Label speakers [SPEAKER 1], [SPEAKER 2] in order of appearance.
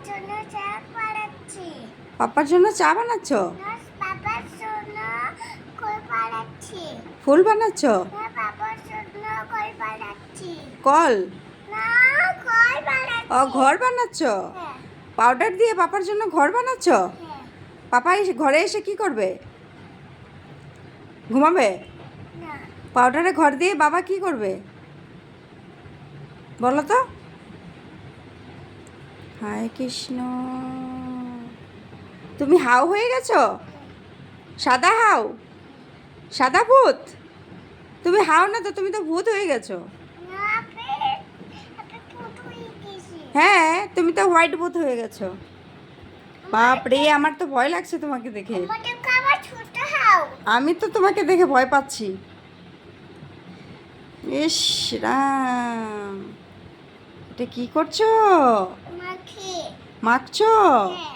[SPEAKER 1] জন্য চা বানাচ্ছি।
[SPEAKER 2] পাপার জন্য চা বানাচ্ছ?
[SPEAKER 1] না, বাবার জন্য কল বানাচ্ছি।
[SPEAKER 2] ফুল বানাচ্ছ?
[SPEAKER 1] না, বাবার জন্য কল বানাচ্ছি।
[SPEAKER 2] কল?
[SPEAKER 1] না, কল বানাচ্ছি।
[SPEAKER 2] ও, ঘর বানাচ্ছ?
[SPEAKER 1] হ্যাঁ,
[SPEAKER 2] পাউডার দিয়ে পাপার জন্য ঘর বানাচ্ছ?
[SPEAKER 1] হ্যাঁ।
[SPEAKER 2] পাপা ঘরে এসে কি করবে? ঘুমাবে?
[SPEAKER 1] না,
[SPEAKER 2] পাউডারে ঘর দিয়ে বাবা কি করবে বলো তো? হায় কৃষ্ণ, তুমি হাউ হয়ে গেছো? সাদা হাউ? সাদা ভূত? তুমি হাও না তো, তুমি তো ভূত হয়ে গেছো।
[SPEAKER 1] না, আপনি ভূত হয়ে গেছি।
[SPEAKER 2] হ্যাঁ, তুমি তো হোয়াইট ভূত হয়ে গেছো। বাপ রে, আমার তো ভয় লাগছে তোমাকে দেখে।
[SPEAKER 1] আমাদের খাবার ছোট হাও।
[SPEAKER 2] আমি তো তোমাকে দেখে ভয় পাচ্ছি। ইস রাম, এটা কি করছো?
[SPEAKER 1] মাখি।
[SPEAKER 2] মাখছো?
[SPEAKER 1] হ্যাঁ।